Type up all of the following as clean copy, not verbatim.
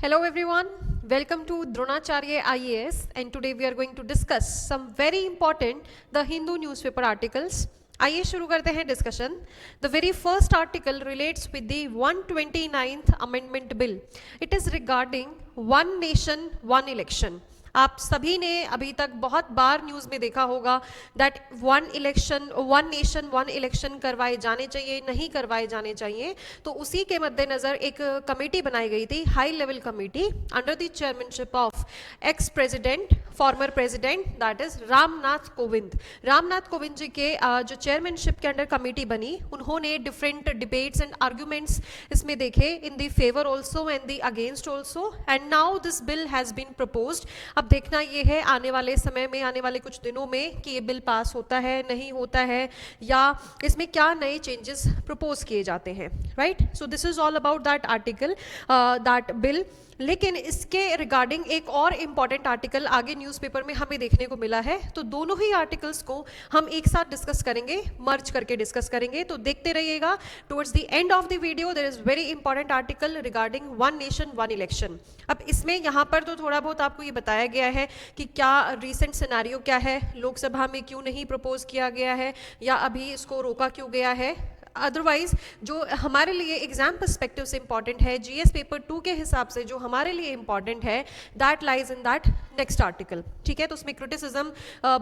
Hello everyone, welcome to Dronacharya IAS, and today we are going to discuss some very important The Hindu newspaper articles. आइए शुरू करते हैं discussion. The very first article relates with the 129th amendment bill. It is regarding one nation one election. आप सभी ने अभी तक बहुत बार न्यूज़ में देखा होगा that one election one nation one election करवाए जाने चाहिए, नहीं करवाए जाने चाहिए. तो उसी के मद्देनज़र एक कमेटी बनाई गई थी, high level committee under the chairmanship of ex president former president that is Ramnath Kovind. Ramnath Kovind ji के जो चेयरमैनशिप के अंडर कमेटी बनी, उन्होंने डिफरेंट डिबेट्स एंड आर्ग्यूमेंट्स इसमें देखे, in the favour also and the against also, and now this bill has been proposed. अब देखना ये है आने वाले समय में, आने वाले कुछ दिनों में, कि ये बिल पास होता है, नहीं होता है, या इसमें क्या नए चेंजेस प्रपोज किए जाते हैं. Right, so this is all about that article, that bill. लेकिन इसके रिगार्डिंग एक और इम्पॉर्टेंट आर्टिकल आगे न्यूज़पेपर में हमें देखने को मिला है, तो दोनों ही आर्टिकल्स को हम एक साथ डिस्कस करेंगे, मर्ज करके डिस्कस करेंगे. तो देखते रहिएगा. Towards the end of the video there is very important article regarding one nation one election. अब इसमें यहाँ पर तो थोड़ा बहुत आपको ये बताया गया है कि क्या रिसेंट सिनेरियो क्या है, लोकसभा में क्यों नहीं प्रपोज किया गया है, या अभी इसको रोका क्यों गया है. अदरवाइज जो हमारे लिए एग्जाम पर्सपेक्टिव से इंपॉर्टेंट है, जीएस पेपर 2 के हिसाब से जो हमारे लिए इंपॉर्टेंट है, that lies in that next article. ठीक है, तो उसमें क्रिटिसिज्म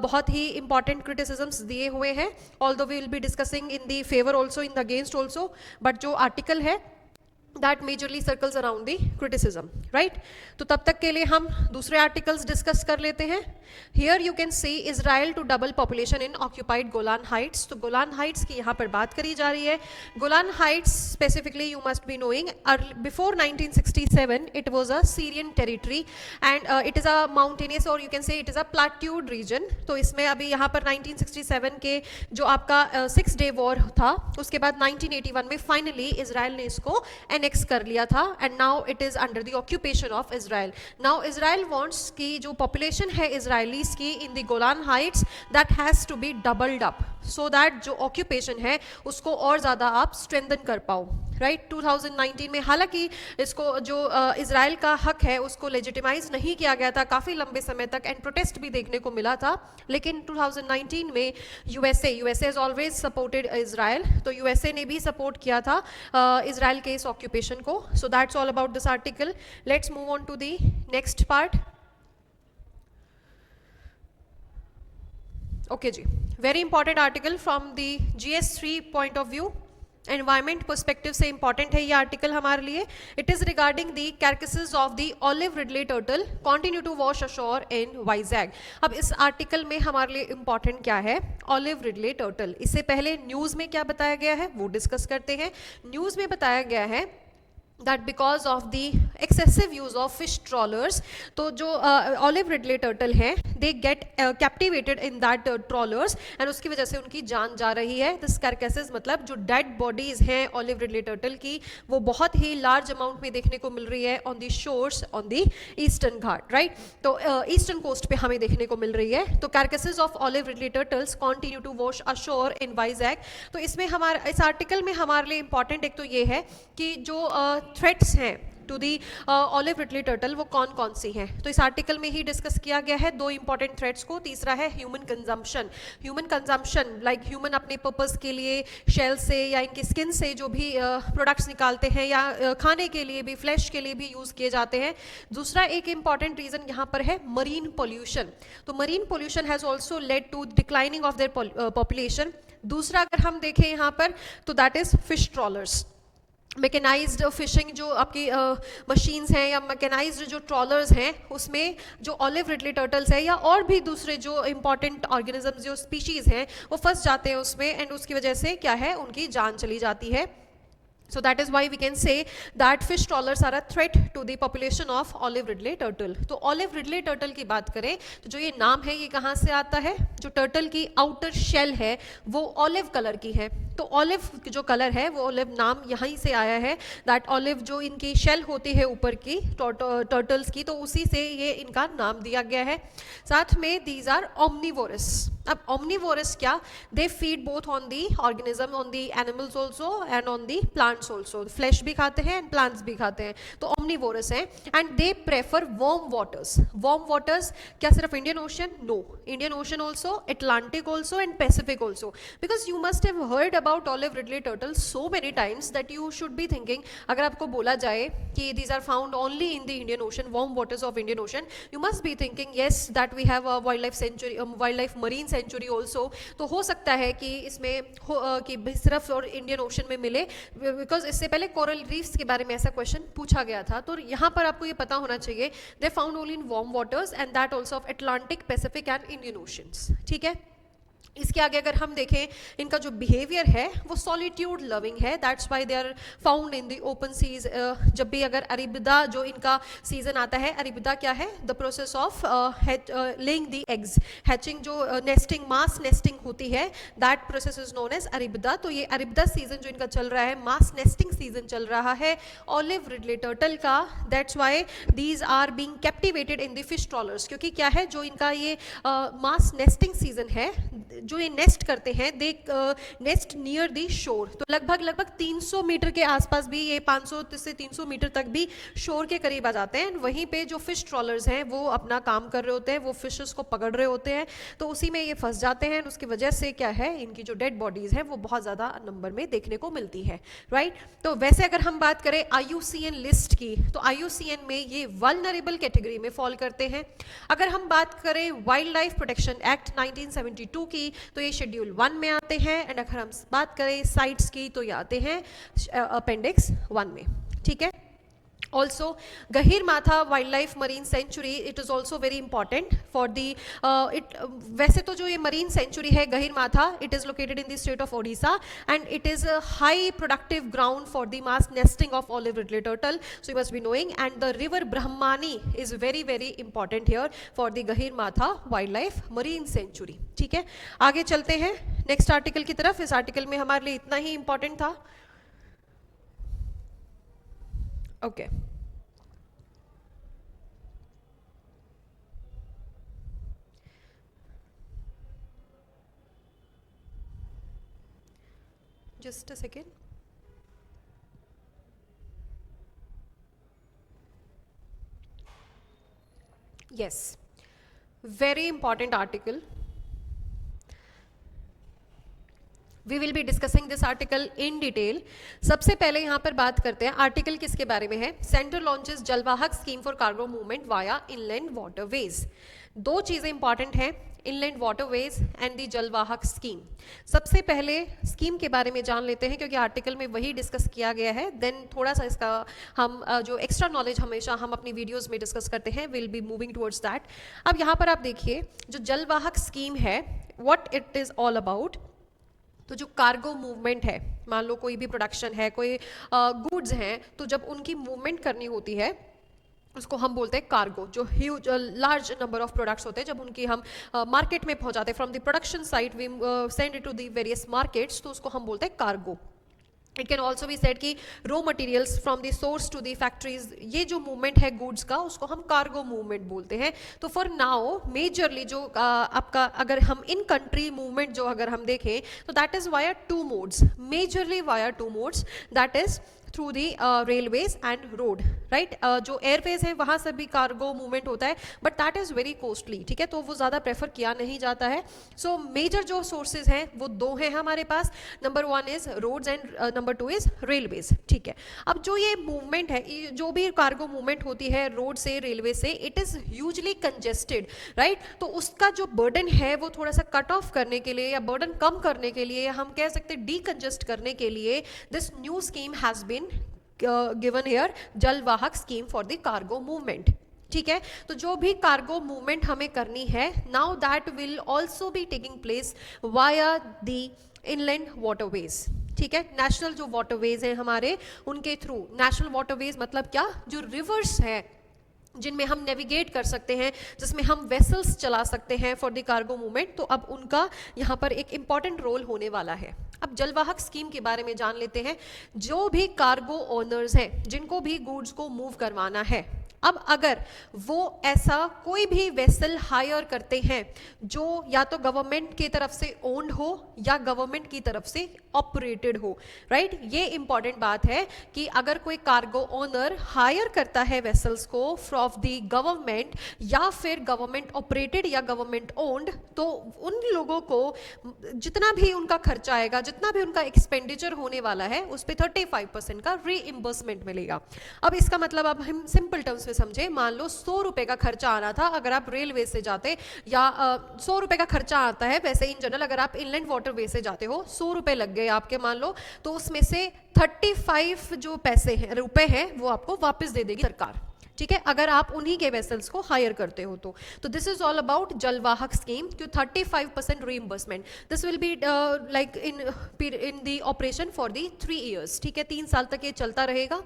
बहुत ही इंपॉर्टेंट क्रिटिसिज्म्स दिए हुए हैं, although we will be discussing in the favour also, in the against also, but जो आर्टिकल है that majorly circles around the criticism. right, तो तब तक के लिए हम दूसरे आर्टिकल्स डिस्कस कर लेते हैं. Here you can see Israel to double population in occupied Golan Heights. तो गोलान हाइट्स की यहाँ पर बात करी जा रही है. Golan Heights specifically you must be knowing, before 1967 it was a Syrian territory and it is a mountainous, or you can say it is a plateaued region. तो इसमें अभी यहाँ पर 1967 के जो आपका 6-day वॉर था, उसके बाद 1981 में फाइनली इसराइल ने इसको एनेक्स कर लिया था, and now it is under the occupation of Israel. Now Israel wants की जो पॉपुलेशन है इजराइलीज की in the Golan Heights, that has to be doubled up, so that जो ऑक्यूपेशन है उसको और ज़्यादा आप स्ट्रेंथन कर पाओ. राइट, 2019 में हालांकि इसको जो इजराइल का हक है उसको लेजिटिमाइज नहीं किया गया था काफ़ी लंबे समय तक, एंड प्रोटेस्ट भी देखने को मिला था. लेकिन 2019 में USA has always supported Israel, तो यूएसए ने भी सपोर्ट किया था इजराइल के इस ऑक्यूपेशन को. So that's all about this article. Let's move on to the next part. Okay जी, very important article from the GS3 point of view, environment perspective से इंपॉर्टेंट है ये आर्टिकल हमारे लिए. It is regarding the carcasses of the olive ridley turtle continue to wash ashore in Vizag. अब इस article में हमारे लिए इंपॉर्टेंट क्या है, ऑलिव रिडले टर्टल. इससे पहले न्यूज़ में क्या बताया गया है वो डिस्कस करते हैं. न्यूज़ में बताया गया है that because of the excessive use of fish trawlers, तो जो olive ridley turtle हैं they get captivated in that trawlers, and उसकी वजह से उनकी जान जा रही है. this carcasses मतलब जो dead bodies हैं olive ridley turtle की, वो बहुत ही large amount में देखने को मिल रही है on the shores on the eastern Ghat. right, तो eastern coast पे हमें देखने को मिल रही है. तो carcasses of olive ridley turtles continue to wash ashore in Vizag. तो इसमें हमारा इस आर्टिकल में हमारे लिए इंपॉर्टेंट एक तो ये है कि जो थ्रेट्स हैं to the olive ridley turtle वो कौन कौन सी हैं. तो इस आर्टिकल में ही डिस्कस किया गया है दो इंपॉर्टेंट थ्रेट्स को. तीसरा है ह्यूमन कंजम्पशन, लाइक ह्यूमन अपने पर्पस के लिए शेल से या इनकी स्किन से जो भी प्रोडक्ट्स निकालते हैं, या खाने के लिए भी, फ्लैश के लिए भी यूज़ किए जाते हैं. दूसरा एक इंपॉर्टेंट रीज़न यहाँ पर है मरीन पोल्यूशन. तो marine pollution has also led to declining of their population. दूसरा अगर हम देखें यहाँ पर, तो that is fish trawlers. Mechanised fishing जो आपकी मशीन्स हैं, या मैकेनाइज्ड जो ट्रॉलर्स हैं, उसमें जो ऑलिव रिडले टर्टल्स हैं या और भी दूसरे जो इंपॉर्टेंट ऑर्गेनिजम्स जो स्पीशीज़ हैं वो फंस जाते हैं उसमें, एंड उसकी वजह से क्या है, उनकी जान चली जाती है. So that is why we can say that fish trawlers are a threat to the population of olive ridley turtle. तो olive ridley turtle की बात करें तो जो ये नाम है ये कहाँ से आता है, जो टर्टल की आउटर शेल है वो ऑलिव कलर की है. तो ऑलिव जो कलर है वो ऑलिव नाम यहीं से आया है, दैट ऑलिव जो इनकी शेल होती है ऊपर की टर्टल्स की, तो उसी से ये इनका नाम दिया गया है। साथ में दीज आर omnivorous। अब omnivorous क्या, they feed both on the organism, on the animals also and on the plants also, flash भी खाते हैं एंड प्लांट्स भी खाते हैं, तो omnivorous है। And they prefer warm waters. Warm waters क्या सिर्फ Indian Ocean? No, Indian Ocean also, Atlantic also and Pacific also, because you must have heard about olive ridley turtle so many times that you should be thinking, अगर आपको बोला जाए कि these are found only in the Indian Ocean, warm waters of Indian Ocean, you must be thinking yes that we have a wild life sanctuary, wild life marine sanctuary also. तो हो सकता है कि इसमें कि सिर्फ और इंडियन ओशन में मिले, बिकॉज इससे पहले कोरल रीफ्स के बारे में ऐसा क्वेश्चन पूछा गया था। तो यहाँ पर आपको ये पता होना चाहिए, they found only in warm waters and that also of Atlantic, Pacific and Indian oceans. ठीक है, इसके आगे अगर हम देखें, इनका जो बिहेवियर है वो सॉलिट्यूड लविंग है, that's why they are found in the open seas. जब भी अगर अरेबिदा जो इनका सीजन आता है, अरेबिदा क्या है, the process of laying the eggs, hatching जो नेस्टिंग, मास नेस्टिंग होती है, that process is known as arribada. तो ये अरेबिदा सीजन जो इनका चल रहा है, मास नेस्टिंग सीजन चल रहा है ऑलिव रिडले टर्टल का, that's why these are being captivated in the fish trawlers, क्योंकि क्या है, जो इनका ये मास नेस्टिंग सीजन है, जो ये नेस्ट करते हैं, दे नेस्ट नियर दी शोर, तो लगभग 300 मीटर के आसपास भी, ये 500 से 300 मीटर तक भी शोर के करीब आ जाते हैं। वहीं पे जो फिश ट्रॉलर्स हैं वो अपना काम कर रहे होते हैं, वो फिशेस को पकड़ रहे होते हैं, तो उसी में ये फंस जाते हैं। उसकी वजह से क्या है, इनकी जो डेड बॉडीज है वो बहुत ज़्यादा नंबर में देखने को मिलती है, राइट। तो वैसे अगर हम बात करें IUCN लिस्ट की, तो IUCN में ये वल्नरेबल कैटेगरी में फॉल करते हैं। अगर हम बात करें वाइल्ड लाइफ प्रोटेक्शन एक्ट 1972 की, तो ये शेड्यूल 1 में आते हैं, एंड अगर हम बात करें साइट्स की, तो ये आते हैं अपेंडिक्स 1 में। ठीक है, also Gahirmatha wild life marine sanctuary, it is also very important for the it. वैसे तो जो ये मरीन सेंचुरी है Gahirmatha, it is located in the state of Odisha and it is a high productive ground for the mass nesting of olive ridley turtle, so you must be knowing. And the river Brahmani is very very important here for the Gahirmatha wild life marine century. ठीक है, आगे चलते हैं next article की तरफ। इस article में हमारे लिए इतना ही इंपॉर्टेंट था। Okay, just a second. Yes, very important article. We will be discussing this article in detail. सबसे पहले यहाँ पर बात करते हैं आर्टिकल किसके बारे में है, centre launches Jalvahak scheme for cargo movement via inland waterways. दो चीज़ें इंपॉर्टेंट हैं, inland waterways and the Jalvahak scheme. सबसे पहले स्कीम के बारे में जान लेते हैं, क्योंकि आर्टिकल में वही डिस्कस किया गया है, देन थोड़ा सा इसका हम जो एक्स्ट्रा नॉलेज हमेशा हम अपनी वीडियोस में डिस्कस करते हैं, will be moving towards that. अब यहाँ पर आप देखिए, जो जलवाहक स्कीम है, what it is all about. तो जो कार्गो मूवमेंट है, मान लो कोई भी प्रोडक्शन है, कोई गुड्स हैं, तो जब उनकी मूवमेंट करनी होती है उसको हम बोलते हैं कार्गो। जो huge large number of products होते हैं, जब उनकी हम मार्केट में पहुंचाते हैं, from the production site we send it to the various markets, तो उसको हम बोलते हैं कार्गो। इट कैन ऑल्सो भी सेड कि raw materials from the source to the factories, ये जो मूवमेंट है गुड्स का, उसको हम कार्गो मूवमेंट बोलते हैं। तो फॉर नाउ मेजरली जो आपका अगर हम इन कंट्री मूवमेंट जो अगर हम देखें, तो that is via 2 modes, majorly via 2 modes, that is through the railways and road, right. जो एयरवेज है वहाँ से भी कार्गो मूवमेंट होता है, but that is very costly, ठीक है, तो वो ज़्यादा प्रेफर किया नहीं जाता है। सो मेजर जो सोर्सेज हैं वो 2 हैं हमारे पास, number 1 is roads and number 2 is railways. ठीक है, अब जो ये मूवमेंट है, जो भी कार्गो मूवमेंट होती है रोड से, रेलवे से, it is hugely congested, right. तो उसका जो बर्डन है वो थोड़ा सा कट ऑफ करने के लिए या बर्डन कम करने के लिए, हम कह सकते हैं डीकंजेस्ट करने के लिए, this new scheme has been given here, Jalvahak scheme for the cargo movement. ठीक है, तो जो भी कार्गो मूवमेंट हमें करनी है, now that will also be taking place via the inland waterways. ठीक है, नेशनल जो वाटरवेज हैं हमारे, उनके थ्रू। नेशनल वाटरवेज मतलब क्या, जो रिवर्स है जिनमें हम नेविगेट कर सकते हैं, जिसमें हम वेसल्स चला सकते हैं फॉर द कार्गो मूवमेंट, तो अब उनका यहाँ पर एक इम्पॉर्टेंट रोल होने वाला है। अब जलवाहक स्कीम के बारे में जान लेते हैं। जो भी कार्गो ओनर्स हैं, जिनको भी गुड्स को मूव करवाना है, अब अगर वो ऐसा कोई भी वेसल हायर करते हैं जो या तो गवर्नमेंट की तरफ से ओन्ड हो या गवर्नमेंट की तरफ से ऑपरेटेड हो, राइट, ये इंपॉर्टेंट बात है कि अगर कोई कार्गो ओनर हायर करता है वेसल्स को फ्रॉम द गवर्नमेंट या फिर गवर्नमेंट ऑपरेटेड या गवर्नमेंट ओन्ड, तो उन लोगों को जितना भी उनका खर्चा आएगा, जितना भी उनका एक्सपेंडिचर होने वाला है, उस पर 35% का रीइंबर्समेंट मिलेगा। अब इसका मतलब अब हम सिंपल टर्म्स में समझे, मान लो 100 रुपए का खर्चा आना था अगर आप रेलवे से जाते, या 100 रुपए का खर्चा आता है वैसे इन जनरल, अगर आप इनलैंड वाटरवे से जाते हो, 100 रुपए लग गए आपके मान लो, तो उसमें से 35 जो पैसे हैं, रुपए हैं, वो आपको वापस दे देगी सरकार, ठीक है, अगर आप उन्हीं के वेसल्स को हायर करते हो तो this is all about Jalvahak scheme, to 35% reimbursement. This will be like in the operation for the 3 years, ठीक है, 3 साल तक ये चलता रहेगा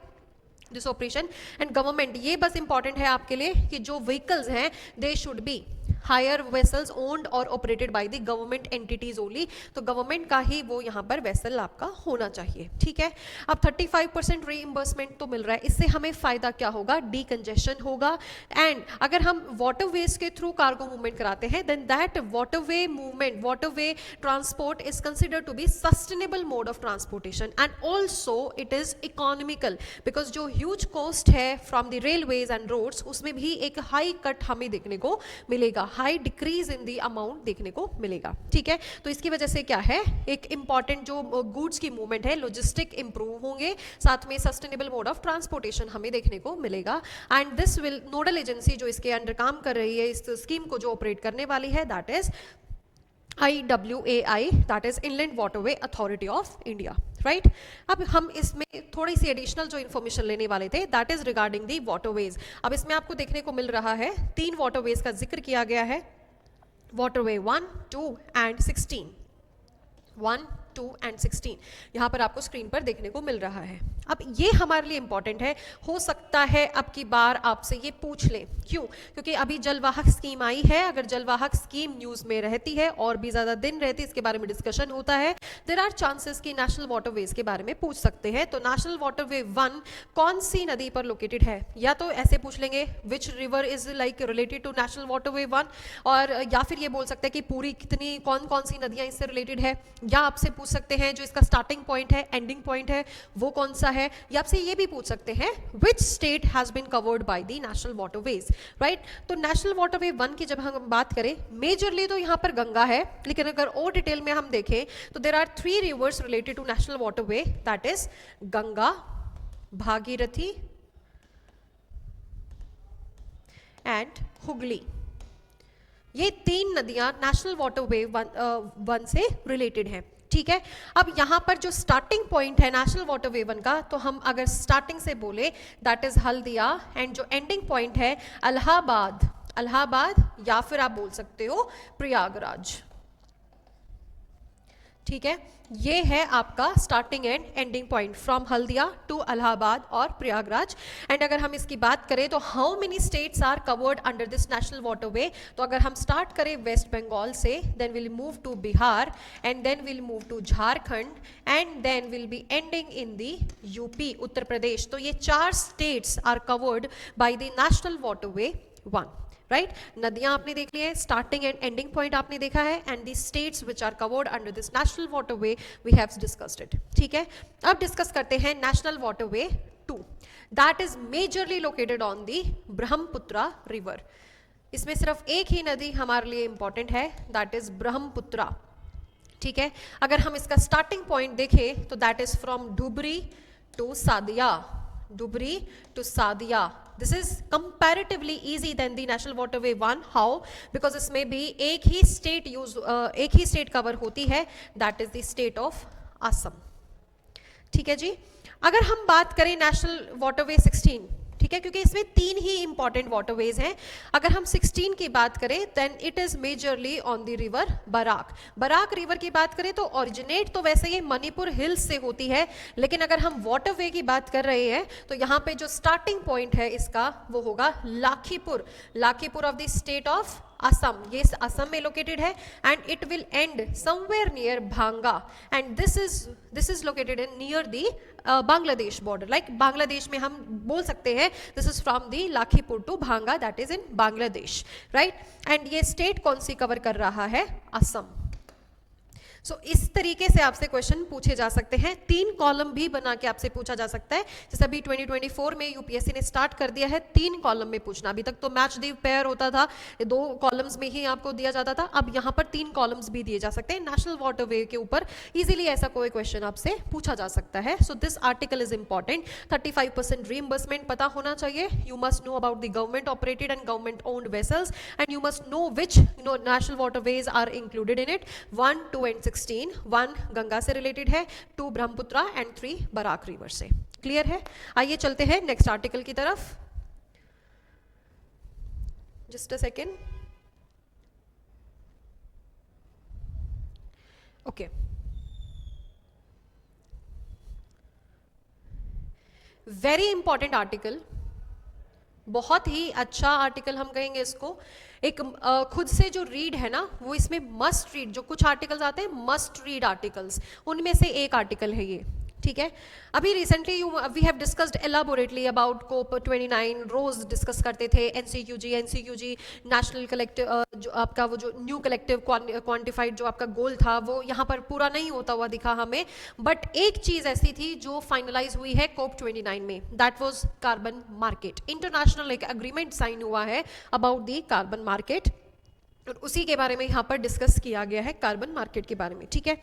दिस ऑपरेशन। एंड गवर्नमेंट, ये बस इंपॉर्टेंट है आपके लिए कि जो व्हीकल्स हैं they should be hire vessels owned और operated by the government entities only, तो गवर्नमेंट का ही वो यहाँ पर वेसल आपका होना चाहिए, ठीक है। अब 35% रीइंबर्समेंट तो मिल रहा है, इससे हमें फायदा क्या होगा, डीकंजेशन होगा। एंड अगर हम वाटरवेज के थ्रू कार्गो मूवमेंट कराते हैं, then that waterway movement, waterway transport is considered to be sustainable mode of transportation and also it is economical, because जो ह्यूज कॉस्ट है from the railways and roads, उसमें भी एक high cut हमें देखने को मिलेगा, high decrease in the amount देखने को मिलेगा, ठीक है। तो इसकी वजह से क्या है, एक इंपॉर्टेंट जो गुड्स की मूवमेंट है, लॉजिस्टिक इंप्रूव होंगे, साथ में सस्टेनेबल मोड ऑफ ट्रांसपोर्टेशन हमें देखने को मिलेगा। And this will, nodal agency जो इसके अंडर काम कर रही है, इस स्कीम को जो ऑपरेट करने वाली है, that is IWAI, that is inland waterway authority of India, right. अब हम इसमें थोड़ी सी एडिशनल जो इन्फॉर्मेशन लेने वाले थे, that is regarding the waterways. अब इसमें आपको देखने को मिल रहा है 3 वाटरवेज का जिक्र किया गया है, वाटरवे 1, 2 एंड 16, 1, 2 एंड 16 यहाँ पर आपको स्क्रीन पर देखने को मिल रहा है। अब ये हमारे लिए इंपॉर्टेंट है, हो सकता है अब की बार आपसे ये पूछ लें, क्यों, क्योंकि अभी जलवाहक स्कीम आई है, अगर जलवाहक स्कीम न्यूज़ में रहती है और भी ज़्यादा दिन रहती है, इसके बारे में डिस्कशन होता है, देयर आर चांसेस कि नेशनल वाटरवेज के बारे में पूछ सकते हैं। तो नेशनल वाटरवे 1 कौन सी नदी पर लोकेटेड है, या तो ऐसे पूछ लेंगे which river is like related to national waterway 1, और या फिर ये बोल सकते हैं कि पूरी कितनी कौन कौन सी नदियाँ इससे रिलेटेड है, या आपसे पूछ सकते हैं जो इसका स्टार्टिंग पॉइंट है, एंडिंग पॉइंट है, वो कौन सा है, या आपसे ये भी पूछ सकते हैं which state has been covered by the national waterways, right. तो नेशनल वाटरवे 1 की जब हम बात करें, मेजरली तो यहाँ पर गंगा है, लेकिन अगर और डिटेल में हम देखें तो there are 3 rivers related to national waterway, that is Ganga, Bhagirathi and Hooghly. ये 3 नदियां नेशनल वाटरवे 1 से रिलेटेड हैं, ठीक है। अब यहाँ पर जो स्टार्टिंग पॉइंट है नेशनल वाटरवे 1 का, तो हम अगर स्टार्टिंग से बोले दैट इज हल्दिया, एंड जो एंडिंग पॉइंट है इलाहाबाद, इलाहाबाद, या फिर आप बोल सकते हो प्रयागराज, ठीक है। ये है आपका starting and ending point from Haldia to Allahabad और प्रयागराज। एंड अगर हम इसकी बात करें तो how many states are covered under this national waterway, तो अगर हम स्टार्ट करें वेस्ट बंगाल से, then will move to Bihar, and then will move to Jharkhand, and then will be ending in the UP, Uttar Pradesh. तो ये 4 states are covered by the national waterway 1, right. नदियां आपने देख ली है, स्टार्टिंग एंड एंडिंग पॉइंट आपने देखा है, and the states which are covered under this national waterway we have discussed it, ठीक है। अब डिस्कस करते हैं national waterway 2, that is majorly located on the Brahmaputra river. इसमें सिर्फ एक ही नदी हमारे लिए इंपॉर्टेंट है, दैट इज ब्रह्मपुत्रा, ठीक है। अगर हम इसका स्टार्टिंग पॉइंट देखें तो that is from Dhubri to Sadiya, Dhubri to Sadiya. This is comparatively easy than the National Waterway 1. How? Because इसमें भी एक ही स्टेट कवर होती है, that is the state of Assam, ठीक है जी। अगर हम बात करें नेशनल वाटरवे 16, ठीक है, क्योंकि इसमें 3 ही इंपॉर्टेंट वाटरवेज हैं। अगर हम 16 की बात करें then it is majorly on the river Barak. Barak river की बात करें तो ओरिजिनेट तो वैसे ये मणिपुर हिल्स से होती है, लेकिन अगर हम वाटरवे की बात कर रहे हैं तो यहाँ पे जो स्टार्टिंग पॉइंट है इसका वो होगा Lakhipur, Lakhipur of the state of Assam. ये असम में लोकेटेड है and it will end somewhere near Bhanga and this is located in near the Bangladesh border. Like Bangladesh में हम बोल सकते हैं this is from the Lakhipur to Bhanga, that is in Bangladesh, right. And ये स्टेट कौन सी कवर कर रहा है? असम। सो इस तरीके से आपसे क्वेश्चन पूछे जा सकते हैं, 3 कॉलम भी बना के आपसे पूछा जा सकता है। जैसे अभी 2024 में यूपीएससी ने स्टार्ट कर दिया है 3 कॉलम में पूछना। अभी तक तो मैच दी पेयर होता था, 2 कॉलम्स में ही आपको दिया जाता था, अब यहाँ पर 3 कॉलम्स भी दिए जा सकते हैं। नेशनल वाटरवे के ऊपर इजीली ऐसा कोई क्वेश्चन आपसे पूछा जा सकता है। So this article is important. 35% reimbursement पता होना चाहिए। You must know about the government operated and government owned vessels and you must know which national waterways are included in it. 1, 2 and 16, 1 Ganga से रिलेटेड है, 2 ब्रह्मपुत्रा एंड 3 बराक रिवर से। Clear है? आइए चलते हैं नेक्स्ट आर्टिकल की तरफ। Just a second. Okay, very important article, बहुत ही अच्छा आर्टिकल हम कहेंगे इसको। एक खुद से जो रीड है ना वो इसमें मस्ट रीड, जो कुछ आर्टिकल्स आते हैं मस्ट रीड आर्टिकल्स, उनमें से एक आर्टिकल है ये, ठीक है। अभी recently we have discussed elaborately about COP 29, रोज डिस्कस करते थे, एनसीक्यूजी नेशनल कलेक्टिव, जो आपका वो जो न्यू कलेक्टिव क्वांटिफाइड जो आपका गोल था वो यहाँ पर पूरा नहीं होता हुआ दिखा हमें। बट एक चीज ऐसी थी जो फाइनलाइज हुई है कोप 29 में, that was carbon market. International एक एग्रीमेंट साइन हुआ है अबाउट दी कार्बन मार्केट, और उसी के बारे में यहाँ पर डिस्कस किया गया है, कार्बन मार्केट के बारे में, ठीक है।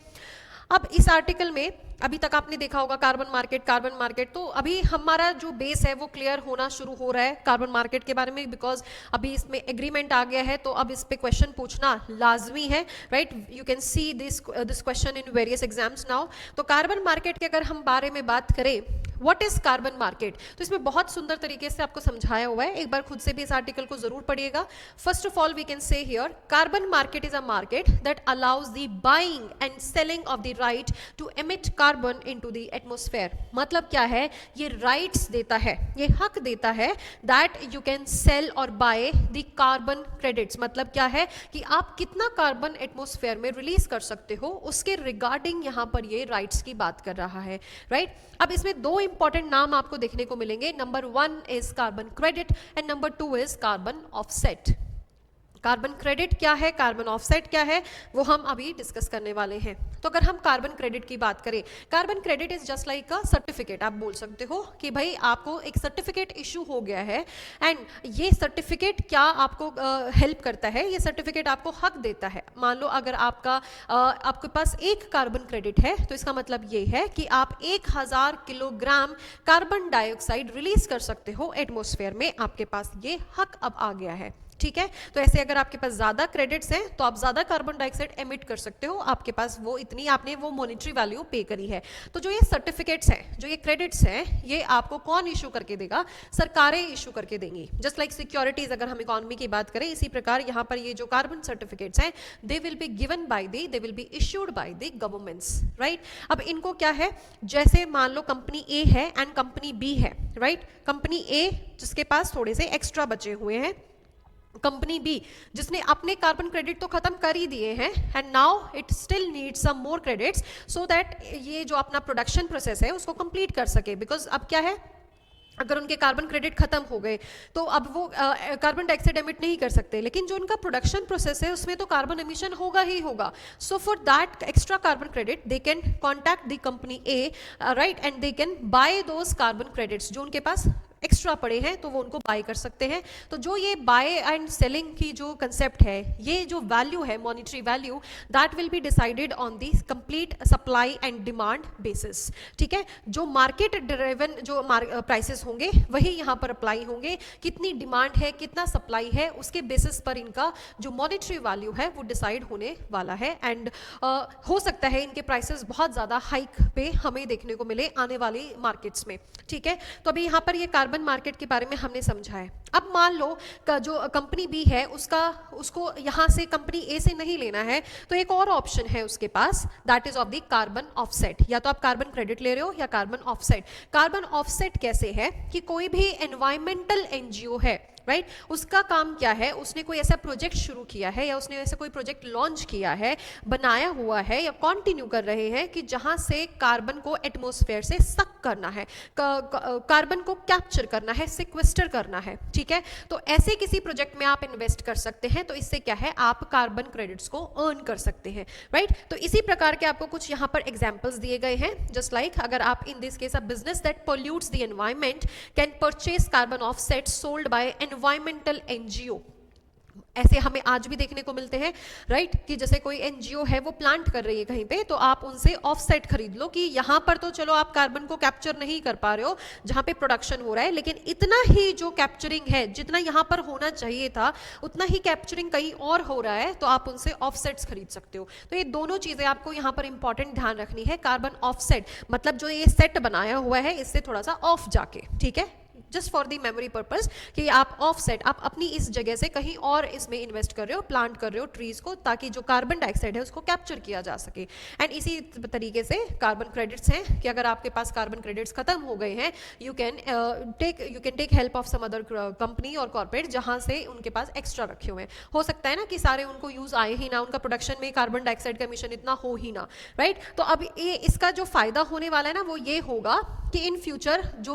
अब इस आर्टिकल में अभी तक आपने देखा होगा कार्बन मार्केट, तो अभी हमारा जो बेस है वो क्लियर होना शुरू हो रहा है कार्बन मार्केट के बारे में, बिकॉज अभी इसमें एग्रीमेंट आ गया है तो अब इस पे क्वेश्चन पूछना लाजमी है, right. You can see this question in various exams now. तो कार्बन मार्केट के अगर हम बारे में बात करें, व्हाट इज कार्बन मार्केट, तो इसमें बहुत सुंदर तरीके से आपको समझाया हुआ है, एक बार खुद से भी इस आर्टिकल को जरूर पढ़िएगा। First of all we can say here carbon market is a market that allows the buying and selling of the right to emit carbon into the atmosphere. मतलब क्या है, ये राइट्स देता है, ये हक देता है दैट यू कैन सेल और बाय द कार्बन क्रेडिट्स। मतलब क्या है कि आप कितना कार्बन एटमॉस्फेयर में रिलीज कर सकते हो, उसके रिगार्डिंग यहाँ पर ये राइट्स की बात कर रहा है, राइट। अब इसमें 2 इंपॉर्टेंट नाम आपको देखने को मिलेंगे, number 1 is carbon credit and number 2 is carbon offset. Carbon credit क्या है, कार्बन ऑफसेट क्या है, वो हम अभी डिस्कस करने वाले हैं। तो अगर हम कार्बन क्रेडिट की बात करें, carbon credit is just like a certificate. आप बोल सकते हो कि भाई आपको एक सर्टिफिकेट इशू हो गया है एंड ये सर्टिफिकेट क्या आपको हेल्प करता है, ये सर्टिफिकेट आपको हक देता है। मान लो अगर आपके पास 1 कार्बन क्रेडिट है तो इसका मतलब ये है कि आप 1000 किलोग्राम कार्बन डाइऑक्साइड रिलीज कर सकते हो एटमॉस्फेयर में, आपके पास ये हक अब आ गया है, ठीक है। तो ऐसे अगर आपके पास ज्यादा क्रेडिट्स हैं तो आप ज्यादा कार्बन डाइऑक्साइड एमिट कर सकते हो, आपके पास वो इतनी आपने वो मॉनेटरी वैल्यू पे करी है। तो जो ये सर्टिफिकेट्स हैं, जो ये क्रेडिट्स हैं, ये आपको कौन इशू करके देगा? सरकारें इशू करके देंगी। जस्ट लाइक सिक्योरिटीज, अगर हम इकोनॉमी की बात करें, इसी प्रकार यहाँ पर ये जो कार्बन सर्टिफिकेट्स हैं they will be given by they will be issued by the governments, right. अब इनको क्या है, जैसे मान लो कंपनी ए है एंड कंपनी बी है, राइट। कंपनी ए जिसके पास थोड़े से एक्स्ट्रा बचे हुए हैं, कंपनी बी जिसने अपने कार्बन क्रेडिट तो खत्म कर ही दिए हैं and now it still need some more credits so that ये जो अपना प्रोडक्शन प्रोसेस है उसको कंप्लीट कर सके। बिकॉज अब क्या है, अगर उनके कार्बन क्रेडिट खत्म हो गए तो अब वो कार्बन डाइऑक्साइड एमिट नहीं कर सकते, लेकिन जो उनका प्रोडक्शन प्रोसेस है उसमें तो कार्बन एमिशन होगा ही होगा। So for that extra carbon credit they can contact the company A, right, and they can buy those carbon credits जो उनके पास एक्स्ट्रा पड़े हैं तो वो उनको बाय कर सकते हैं। तो जो ये बाय एंड सेलिंग की जो कंसेप्ट है, ये जो वैल्यू है monetary value, that will be decided on the complete supply and demand basis, ठीक है। जो मार्केट ड्रिवन जो प्राइसेस होंगे वही यहाँ पर अप्लाई होंगे, कितनी डिमांड है कितना सप्लाई है उसके बेसिस पर इनका जो मॉनेटरी वैल्यू है वो डिसाइड होने वाला है। एंड हो सकता है इनके प्राइसेस बहुत ज़्यादा हाइक पे हमें देखने को मिले आने वाली मार्केट्स में, ठीक है। तो अभी यहाँ पर ये कार्बन कार्बन मार्केट के बारे में हमने समझा है। अब मान लो का जो कंपनी बी है उसको यहाँ से कंपनी ए से नहीं लेना है, तो एक और ऑप्शन है उसके पास, that is of the carbon offset. या तो आप कार्बन क्रेडिट ले रहे हो या कार्बन ऑफसेट। कार्बन ऑफसेट कैसे है कि कोई भी एनवायरमेंटल एनजीओ है, राइट, उसका काम क्या है, उसने कोई ऐसा प्रोजेक्ट शुरू किया है या उसने ऐसा कोई प्रोजेक्ट लॉन्च किया है, बनाया हुआ है या कंटिन्यू कर रहे हैं कि जहां से कार्बन को एटमॉस्फेयर से सक करना है, कार्बन को कैप्चर करना है, सिक्वेस्टर करना है, ठीक है। तो ऐसे किसी प्रोजेक्ट में आप इन्वेस्ट कर सकते हैं, तो इससे क्या है, आप कार्बन क्रेडिट्स को अर्न कर सकते हैं, राइट। तो इसी प्रकार के आपको कुछ यहाँ पर एग्जाम्पल्स दिए गए हैं, जस्ट लाइक अगर आप in this case a business that pollutes the environment can purchase carbon offset sold by environmental NGO. ऐसे हमें आज भी देखने को मिलते हैं, राइट, कि जैसे कोई एनजीओ है वो प्लांट कर रही है कहीं पे, तो आप उनसे ऑफसेट खरीद लो कि यहाँ पर तो चलो आप कार्बन को कैप्चर नहीं कर पा रहे हो जहाँ पे प्रोडक्शन हो रहा है, लेकिन इतना ही जो कैप्चरिंग है, जितना यहाँ पर होना चाहिए था उतना ही कैप्चरिंग कहीं और हो रहा है, तो आप उनसे ऑफसेट्स खरीद सकते हो। तो ये दोनों चीजें आपको यहाँ पर इंपॉर्टेंट ध्यान रखनी है। कार्बन ऑफसेट मतलब जो ये सेट बनाया हुआ है इससे थोड़ा सा ऑफ जाके, ठीक है, just for the memory purpose कि आप ऑफसेट, आप अपनी इस जगह से कहीं और इसमें इन्वेस्ट कर रहे हो, प्लांट कर रहे हो ट्रीज को, ताकि जो कार्बन डाइऑक्साइड है उसको कैप्चर किया जा सके। एंड इसी तरीके से कार्बन क्रेडिट्स हैं कि अगर आपके पास कार्बन क्रेडिट्स खत्म हो गए हैं, you can take help of some other company और कॉर्पोरेट जहां से उनके पास एक्स्ट्रा रखे हुए हैं। हो सकता है ना कि सारे उनको यूज आए ही ना, उनका प्रोडक्शन में कार्बन डाइऑक्साइड का एमिशन इतना हो ही ना, राइट। तो अब ये इसका जो फायदा होने वाला है ना वो ये होगा कि इन फ्यूचर जो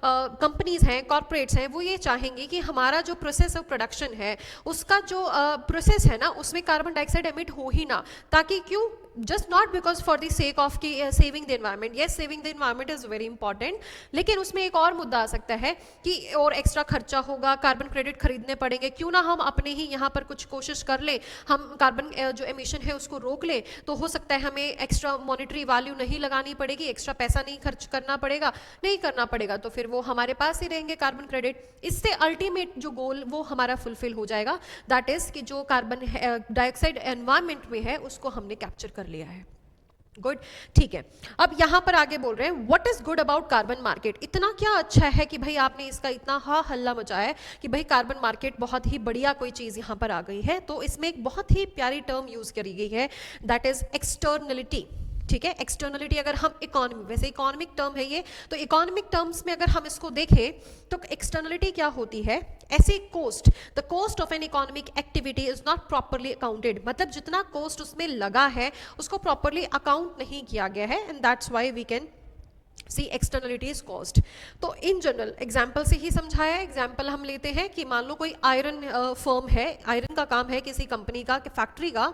कंपनीज हैं, कॉर्पोरेट्स हैं, वो ये चाहेंगे कि हमारा जो प्रोसेस ऑफ प्रोडक्शन है उसका जो प्रोसेस है ना उसमें कार्बन डाइऑक्साइड एमिट हो ही ना, ताकि क्यों, just not because for the sake of कि saving the environment, yes saving the environment is very important, लेकिन उसमें एक और मुद्दा आ सकता है कि और एक्स्ट्रा खर्चा होगा, कार्बन क्रेडिट खरीदने पड़ेंगे, क्यों ना हम अपने ही यहाँ पर कुछ कोशिश कर ले, हम कार्बन जो एमिशन है उसको रोक ले, तो हो सकता है हमें एक्स्ट्रा मॉनिटरी वैल्यू नहीं लगानी पड़ेगी, एक्स्ट्रा पैसा नहीं खर्च करना पड़ेगा, नहीं करना पड़ेगा, तो फिर वो हमारे पास ही रहेंगे कार्बन क्रेडिट। इससे अल्टीमेट जो गोल वो हमारा फुलफिल हो जाएगा, दैट इज कि जो कार्बन डाइऑक्साइड एनवायरमेंट में है उसको हमने कैप्चर कर लिया है। गुड, ठीक है। अब यहां पर आगे बोल रहे हैं what is good about carbon market. इतना क्या अच्छा है कि भाई आपने इसका इतना हा हल्ला मचाया है कि भाई कार्बन मार्केट बहुत ही बढ़िया कोई चीज यहां पर आ गई है। तो इसमें एक बहुत ही प्यारी टर्म यूज करी गई है, दैट इज एक्सटर्नलिटी, ठीक है। एक्सटर्नलिटी अगर हम इकोनॉमी, वैसे इकोनॉमिक टर्म है ये, तो इकोनॉमिक टर्म्स में अगर हम इसको देखें तो एक्सटर्नलिटी क्या होती है, ऐसे cost, the cost of an economic activity is not properly accounted, मतलब जितना कोस्ट उसमें लगा है उसको प्रॉपरली अकाउंट नहीं किया गया है, and that's why we can see externality is cost. तो इन जनरल एग्जाम्पल से ही समझाया है। एग्जाम्पल हम लेते हैं कि मान लो कोई आयरन फर्म है, आयरन का काम है किसी कंपनी का, फैक्ट्री का,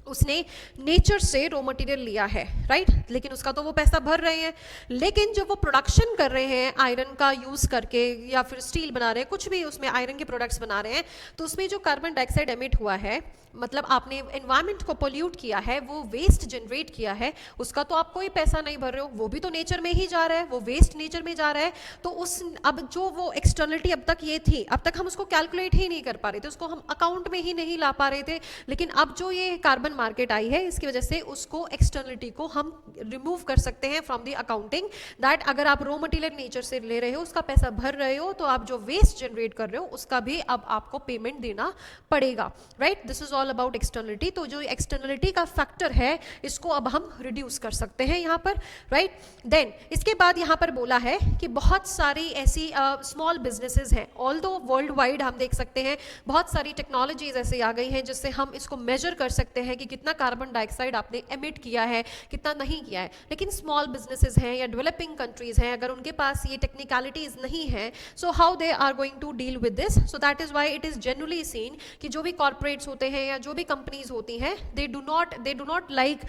उसने नेचर से रॉ मटेरियल लिया है, राइट, लेकिन उसका तो वो पैसा भर रहे हैं, लेकिन जब वो प्रोडक्शन कर रहे हैं आयरन का यूज करके या फिर स्टील बना रहे हैं, कुछ भी उसमें आयरन के प्रोडक्ट्स बना रहे हैं, तो उसमें जो कार्बन डाइऑक्साइड एमिट हुआ है, मतलब आपने एनवायरनमेंट को पोल्यूट किया है, वो वेस्ट जनरेट किया है, उसका तो आप कोई पैसा नहीं भर रहे हो, वो भी तो नेचर में ही जा रहा है, वो वेस्ट नेचर में जा रहा है। तो उस अब जो वो एक्सटर्नलिटी अब तक ये थी, अब तक हम उसको कैलकुलेट ही नहीं कर पा रहे थे, उसको हम अकाउंट में ही नहीं ला पा रहे थे, लेकिन अब जो ये कार्बन मार्केट आई है इसकी वजह से उसको एक्सटर्नलिटी को हम रिमूव कर सकते हैं फ्रॉम द अकाउंटिंग, दैट अगर आप रॉ मटेरियल नेचर से ले रहे हो, उसका पैसा भर रहे हो, तो आप जो वेस्ट जनरेट कर रहे हो उसका भी अब आपको पेमेंट देना पड़ेगा, right. This is all about externality. तो जो एक्सटर्नलिटी का फैक्टर है इसको अब हम रिड्यूस कर सकते हैं यहाँ पर, राइट। देन इसके बाद यहाँ पर बोला है कि बहुत सारी ऐसी स्मॉल बिजनेसेस हैं, ऑल्दो वर्ल्ड वाइड हम देख सकते हैं बहुत सारी टेक्नोलॉजीज ऐसे आ गई हैं जिससे हम इसको मेजर कर सकते हैं कि कितना कार्बन डाइऑक्साइड आपने एमिट किया है, कितना नहीं किया है, लेकिन स्मॉल बिजनेसेस हैं या डेवलपिंग कंट्रीज हैं, अगर उनके पास ये टेक्निकलिटीज नहीं है, so how they are going to deal with this. So that is why it is generally seen कि जो भी कॉर्पोरेट्स होते हैं या जो भी कंपनीज होती हैं, they do not like,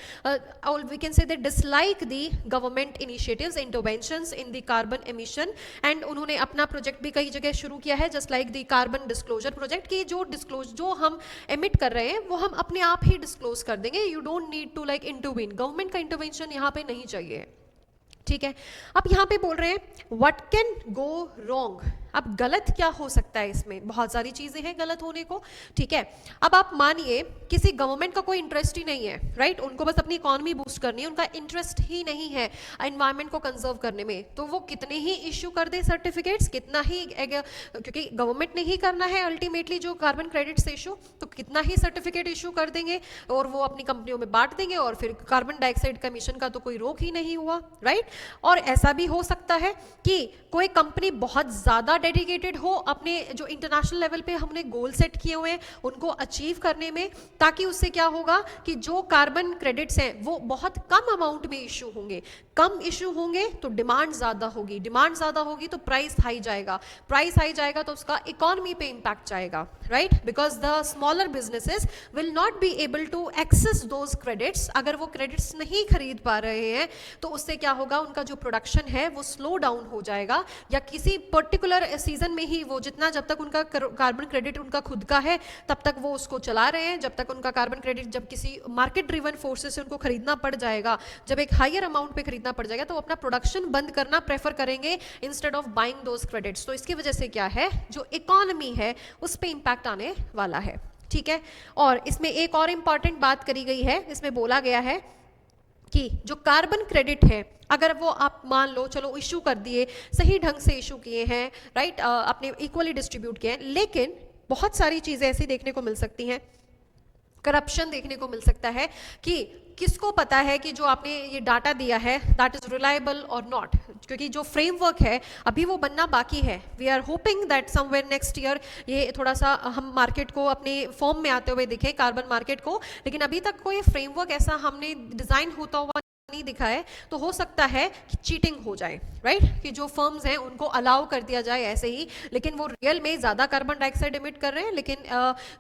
we can say they dislike the government initiatives, interventions in the carbon emission, and उन्होंने अपना प्रोजेक्ट भी कई जगह शुरू किया है, just like the carbon disclosure project, की जो हम एमिट कर रहे हैं वो हम अपने आप ही डिस्क्लोज कर देंगे, you don't need to like intervene, government का इंटरवेंशन यहाँ पे नहीं चाहिए, ठीक है। अब यहाँ पे बोल रहे हैं व्हाट कैन गो रॉन्ग, अब गलत क्या हो सकता है इसमें, बहुत सारी चीजें हैं गलत होने को, ठीक है। अब आप मानिए किसी गवर्नमेंट का कोई इंटरेस्ट ही नहीं है, राइट, उनको बस अपनी इकोनॉमी बूस्ट करनी है, उनका इंटरेस्ट ही नहीं है एनवायरमेंट को कंजर्व करने में, तो वो कितने ही इश्यू कर दे सर्टिफिकेट्स, कितना ही, क्योंकि गवर्नमेंट ने ही करना है अल्टीमेटली जो कार्बन क्रेडिट्स इशू, तो कितना ही सर्टिफिकेट इशू कर देंगे और वो अपनी कंपनियों में बांट देंगे और फिर कार्बन डाइऑक्साइड का एमिशन का तो कोई रोक ही नहीं हुआ, राइट। और ऐसा भी हो सकता है कि कोई कंपनी बहुत ज्यादा डेडिकेटेड हो अपने जो इंटरनेशनल लेवल पे हमने गोल सेट किए हुए हैं उनको अचीव करने में, ताकि उससे क्या होगा कि जो कार्बन क्रेडिट्स हैं वो बहुत कम अमाउंट में इशू होंगे, कम इशू होंगे तो डिमांड ज्यादा होगी, डिमांड ज्यादा होगी तो प्राइस हाई जाएगा, प्राइस हाई जाएगा तो उसका इकोनॉमी पे इंपैक्ट जाएगा, right, because the smaller businesses will not be able to access those credits. अगर वो क्रेडिट्स नहीं खरीद पा रहे हैं तो उससे क्या होगा, उनका जो प्रोडक्शन है वो स्लो डाउन हो जाएगा, या किसी पर्टिकुलर सीजन में ही वो जितना, जब तक उनका कार्बन क्रेडिट उनका खुद का है तब तक वो उसको चला रहे हैं, जब तक उनका कार्बन क्रेडिट, जब किसी मार्केट ड्रिवन फोर्सेस से उनको खरीदना पड़ जाएगा, जब एक हायर अमाउंट पे खरीदना पड़ जाएगा तो वो अपना प्रोडक्शन बंद करना प्रेफर करेंगे instead of buying those credits. तो इसकी वजह से क्या है, जो इकोनॉमी है उस पर इंपैक्ट आने वाला है, ठीक है। और इसमें एक और इंपॉर्टेंट बात करी गई है, इसमें बोला गया है कि जो कार्बन क्रेडिट है अगर वो आप मान लो चलो इशू कर दिए, सही ढंग से इशू किए हैं, राइट, आपने इक्वली डिस्ट्रीब्यूट किए हैं, लेकिन बहुत सारी चीजें ऐसी देखने को मिल सकती हैं, करप्शन देखने को मिल सकता है कि किसको पता है कि जो आपने ये डाटा दिया है दैट इज रिलायबल और नॉट, क्योंकि जो फ्रेमवर्क है अभी वो बनना बाकी है। We are hoping that somewhere next year ये थोड़ा सा हम मार्केट को अपने फॉर्म में आते हुए दिखे, कार्बन मार्केट को, लेकिन अभी तक कोई फ्रेमवर्क ऐसा हमने डिजाइन होता हुआ नहीं दिखा है, तो हो सकता है कि चीटिंग हो जाए, राइट, कि जो फर्म्स हैं उनको अलाउ कर दिया जाए ऐसे ही, लेकिन वो रियल में ज्यादा कार्बन डाइऑक्साइड एमिट कर रहे हैं, लेकिन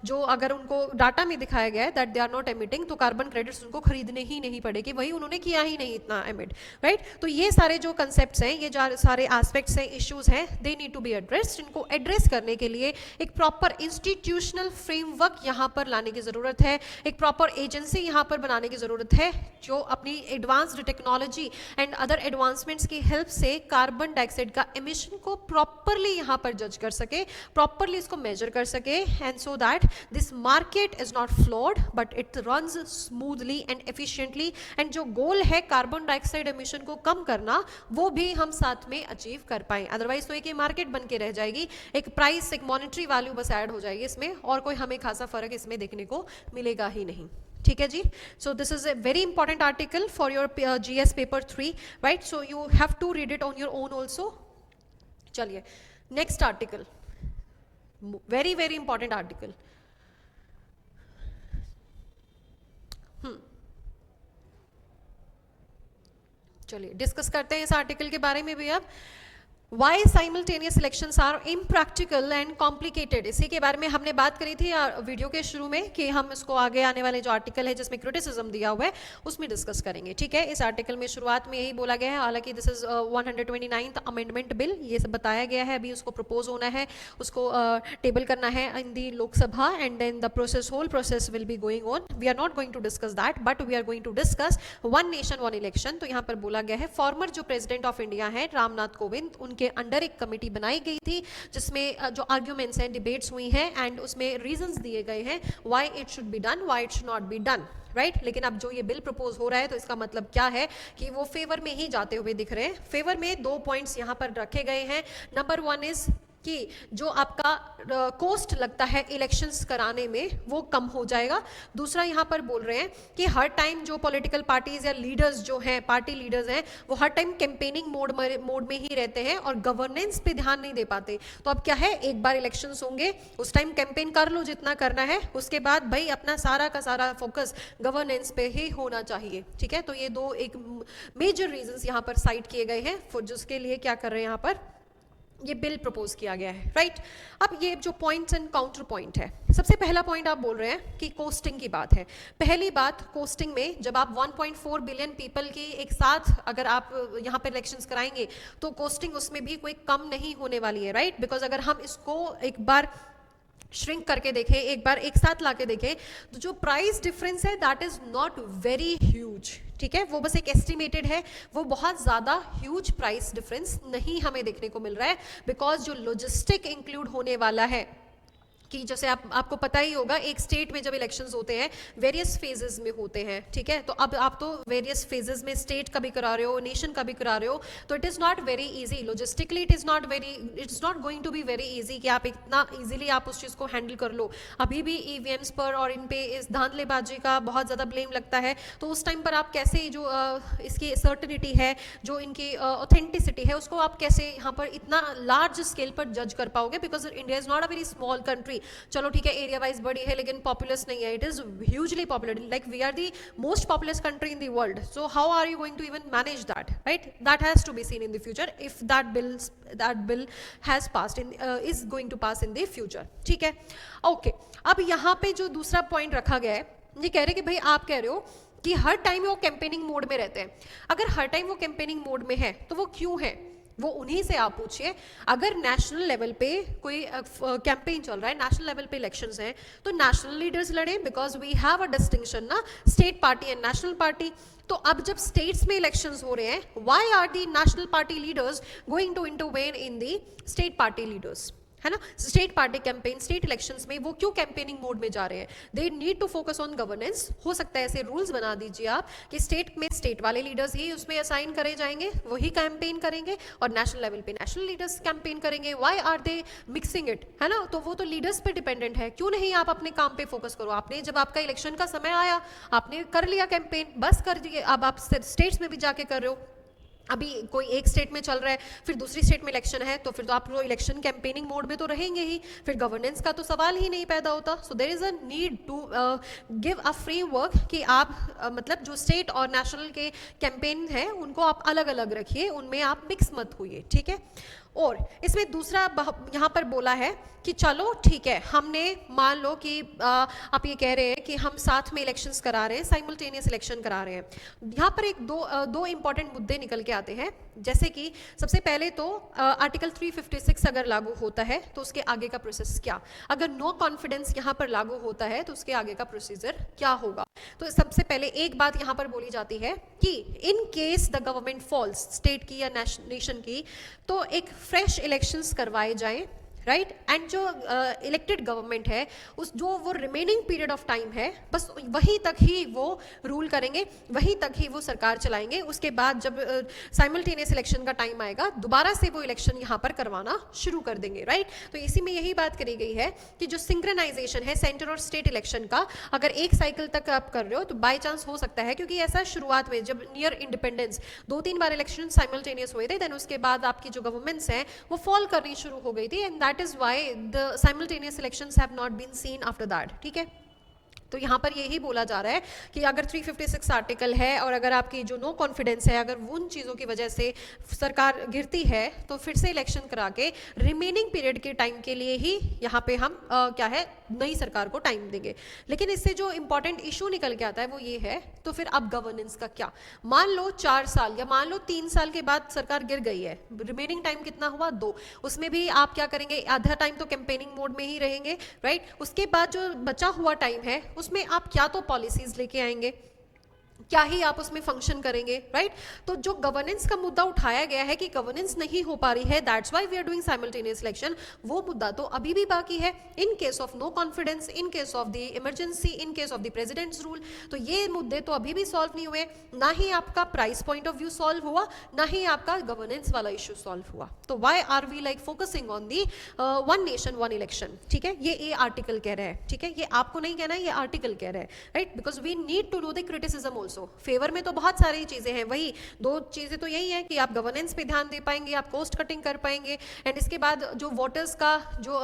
जो अगर उनको डाटा में दिखाया गया है that they are not emitting, तो कार्बन क्रेडिट्स उनको खरीदने ही नहीं पड़ेगी, वही उन्होंने किया ही नहीं इतना एमिट, राइट। तो ये सारे जो कंसेप्ट्स हैं, ये जो सारे एस्पेक्ट्स हैं, इश्यूज हैं, they need to be addressed. इनको एड्रेस करने के लिए एक प्रॉपर इंस्टीट्यूशनल फ्रेमवर्क यहाँ पर लाने की जरूरत है, एक प्रॉपर एजेंसी यहाँ पर बनाने की जरूरत है जो अपनी advanced technology and other advancements की हेल्प से कार्बन डाइऑक्साइड का एमिशन को प्रॉपरली यहाँ पर जज कर सके, प्रॉपरली इसको मेजर कर सके, and so that this market is not flawed but it runs smoothly and efficiently, and जो गोल है कार्बन डाइऑक्साइड एमिशन को कम करना वो भी हम साथ में अचीव कर पाए। अदरवाइज तो एक मार्केट बन के रह जाएगी, एक प्राइस, एक मॉनेटरी वैल्यू बस ऐड हो जाएगी इसमें, और कोई हमें खासा फर्क इसमें देखने को मिलेगा ही नहीं, ठीक है जी। So this is a very important article for your GS paper 3, right, so you have to read it on your own also. चलिए next article, very very important article, चलिए डिस्कस करते हैं इस आर्टिकल के बारे में भी। अब Why simultaneous elections are impractical and complicated, इसी के बारे में हमने बात करी थी वीडियो के शुरू में कि हम इसको आगे आने वाले जो आर्टिकल है जिसमें क्रिटिसिज्म दिया हुआ है उसमें डिस्कस करेंगे, ठीक है। इस आर्टिकल में शुरुआत में यही बोला गया है, हालांकि this is 129th amendment bill, ये सब बताया गया है, अभी उसको प्रपोज होना है, उसको टेबल करना है in the Lok Sabha, and then the process, whole process will be going on. We are not going to discuss that, but we are going to discuss one nation one election. तो यहाँ पर बोला गया है फॉर्मर जो president of India है रामनाथ कोविंद, के under एक कमेटी बनाई गई थी जिसमें जो आर्ग्यूमेंट्स हैं, डिबेट्स हुई हैं, एंड उसमें रीजंस दिए गए हैं why it should be done, why it should not be done, right. लेकिन अब जो ये बिल प्रपोज हो रहा है तो इसका मतलब क्या है कि वो फेवर में ही जाते हुए दिख रहे हैं। फेवर में 2 पॉइंट्स यहाँ पर रखे गए हैं। नंबर 1 इज कि जो आपका कॉस्ट लगता है इलेक्शंस कराने में वो कम हो जाएगा। दूसरा यहाँ पर बोल रहे हैं कि हर टाइम जो पॉलिटिकल पार्टीज या लीडर्स जो हैं, पार्टी लीडर्स हैं, वो हर टाइम कैंपेनिंग मोड में ही रहते हैं और गवर्नेंस पे ध्यान नहीं दे पाते। तो अब क्या है, एक बार इलेक्शंस होंगे, उस टाइम कैंपेन कर लो जितना करना है, उसके बाद भाई अपना सारा का सारा फोकस गवर्नेंस पे ही होना चाहिए, ठीक है। तो ये 2 एक मेजर रीजंस यहाँ पर साइट किए गए हैं जिसके लिए क्या कर रहे हैं, यहाँ पर ये बिल प्रपोज किया गया है, राइट। अब ये जो पॉइंट्स एंड काउंटर पॉइंट है, सबसे पहला पॉइंट आप बोल रहे हैं कि कोस्टिंग की बात है। पहली बात, कोस्टिंग में जब आप 1.4 बिलियन पीपल की एक साथ अगर आप यहाँ पे इलेक्शंस कराएंगे तो कोस्टिंग उसमें भी कोई कम नहीं होने वाली है, राइट। बिकॉज अगर हम इसको एक बार श्रिंक करके देखें, एक बार एक साथ लाके देखें, तो जो प्राइस डिफरेंस है that is not very huge, ठीक है, वो बस एक एस्टिमेटेड है, वो बहुत ज़्यादा ह्यूज प्राइस डिफरेंस नहीं हमें देखने को मिल रहा है, बिकॉज जो लॉजिस्टिक इंक्लूड होने वाला है कि जैसे आपको पता ही होगा, एक स्टेट में जब इलेक्शंस होते हैं वेरियस फेजेस में होते हैं, ठीक है, तो अब आप तो वेरियस फेजेस में स्टेट का भी करा रहे हो, नेशन का भी करा रहे हो, तो it is not very easy logistically, it is not going to be very easy कि आप इतना इजीली आप उस चीज़ को हैंडल कर लो। अभी भी ईवीएम्स पर और इन पे इस धांधलेबाजी का बहुत ज़्यादा ब्लेम लगता है, तो उस टाइम पर आप कैसे जो इसकी सर्टिनिटी है, जो इनकी ऑथेंटिसिटी है, उसको आप कैसे यहाँ पर इतना लार्ज स्केल पर जज कर पाओगे, because India is not a very small country. चलो ठीक है, एरिया वाइज बड़ी है लेकिन पॉपुलस नहीं है, it is hugely popular, like we are the most populous country in the world, so how are you going to even manage that, right? That has to be seen in the future if that bill has passed in is going to pass in the future, ठीक है, okay. अब यहाँ पे जो दूसरा point रखा गया है, ये कह रहे कि भाई आप कह रहे हो कि हर टाइम वो कैंपेनिंग मोड में रहते हैं, अगर हर टाइम वो कैंपेनिंग मोड में है तो वो क्यों है? वो उन्हीं से आप पूछिए। अगर नेशनल लेवल पे कोई कैंपेन चल रहा है, नेशनल लेवल पे इलेक्शंस हैं, तो नेशनल लीडर्स लड़े, because we have a distinction ना, state party and national party. तो अब जब स्टेट्स में इलेक्शंस हो रहे हैं, why are the national party leaders going to intervene in the state party leaders, है ना? State party campaign, state elections में वो क्यों कैंपेनिंग मोड में जा रहे हैं? They need to focus on governance. हो सकता है ऐसे रूल्स बना दीजिए आप कि स्टेट में स्टेट वाले लीडर्स ही उसमें असाइन करे जाएंगे, वही कैंपेन करेंगे, और नेशनल लेवल पे नेशनल लीडर्स कैंपेन करेंगे। Why are they mixing it, है ना? तो वो तो लीडर्स पे डिपेंडेंट है। क्यों नहीं आप अपने काम पे फोकस करो? आपने जब आपका इलेक्शन का समय आया, आपने कर लिया कैंपेन, बस कर दिए, अब आप स्टेट्स में भी जाके कर रहे हो। अभी कोई एक स्टेट में चल रहा है, फिर दूसरी स्टेट में इलेक्शन है, तो फिर तो आप वो इलेक्शन कैंपेनिंग मोड में तो रहेंगे ही, फिर गवर्नेंस का तो सवाल ही नहीं पैदा होता। So there is a need to give a framework कि आप मतलब जो स्टेट और नेशनल के कैंपेन है उनको आप अलग अलग रखिए, उनमें आप मिक्स मत होइए, ठीक है। और इसमें दूसरा यहाँ पर बोला है कि चलो ठीक है, हमने मान लो कि आप ये कह रहे हैं कि हम साथ में इलेक्शंस करा रहे हैं, साइमल्टेनियस इलेक्शन करा रहे हैं। यहाँ पर एक दो इंपॉर्टेंट मुद्दे निकल के आते हैं, जैसे कि सबसे पहले तो आर्टिकल 356 अगर लागू होता है तो उसके आगे का प्रोसेस क्या, अगर नो कॉन्फिडेंस यहाँ पर लागू होता है तो उसके आगे का प्रोसीजर क्या होगा। तो सबसे पहले एक बात यहाँ पर बोली जाती है कि in case the government falls, state की या नेशन की, तो एक फ्रेश इलेक्शंस करवाए जाएं, राइट? एंड जो इलेक्टेड गवर्नमेंट है, उस जो वो रिमेनिंग पीरियड ऑफ टाइम है, बस वहीं तक ही वो रूल करेंगे, वहीं तक ही वो सरकार चलाएंगे। उसके बाद जब साइमल्टेनियस इलेक्शन का टाइम आएगा, दोबारा से वो इलेक्शन यहाँ पर करवाना शुरू कर देंगे, राइट? तो इसी में यही बात करी गई है कि जो सिंक्रोनाइजेशन है सेंटर और स्टेट इलेक्शन का, अगर एक साइकिल तक आप कर रहे हो तो बाई चांस हो सकता है, क्योंकि ऐसा शुरुआत में जब नियर इंडिपेंडेंस 2-3 बार इलेक्शन साइमल्टेनियस हुए थे, देन उसके बाद आपकी जो गवर्नमेंट्स हैं वो फॉल करनी शुरू हो गई थी, and that is why the simultaneous elections have not been seen after that, ठीक है। तो यहाँ पर यही बोला जा रहा है कि अगर 356 आर्टिकल है और अगर आपकी जो नो कॉन्फिडेंस है, अगर उन चीज़ों की वजह से सरकार गिरती है, तो फिर से इलेक्शन करा के रिमेनिंग पीरियड के टाइम के लिए ही यहाँ पे हम क्या है, नई सरकार को टाइम देंगे। लेकिन इससे जो इंपॉर्टेंट इशू निकल के आता है वो ये है, तो फिर अब गवर्नेंस का क्या? मान लो 4 साल या मान लो 3 साल के बाद सरकार गिर गई है, रिमेनिंग टाइम कितना हुआ? 2। उसमें भी आप क्या करेंगे? आधा टाइम तो कैंपेनिंग मोड में ही रहेंगे, राइट? उसके बाद जो बचा हुआ टाइम है उसमें आप क्या तो पॉलिसीज लेके आएंगे, क्या ही आप उसमें फंक्शन करेंगे, राइट? तो जो गवर्नेंस का मुद्दा उठाया गया है कि गवर्नेंस नहीं हो पा रही है, that's why we are doing simultaneous election, वो मुद्दा तो अभी भी बाकी है। In case of no confidence, in case of the emergency, in case of the president's rule, तो ये मुद्दे तो अभी भी सॉल्व नहीं हुए। ना ही आपका price point of view solve हुआ, ना ही आपका गवर्नेंस वाला इशू सॉल्व हुआ। तो why are we like focusing on the one nation one election, ठीक है? ये आर्टिकल कह रहा है, ठीक है? ये आपको नहीं कहना है, ये आर्टिकल कह रहा है, right? Because we need to do the criticism also. Favour में तो बहुत सारी चीजें हैं, वही 2 चीजें तो यही है कि आप गवर्नेंस पे ध्यान दे पाएंगे, आप कॉस्ट कटिंग कर पाएंगे, एंड इसके बाद जो वोटर्स का जो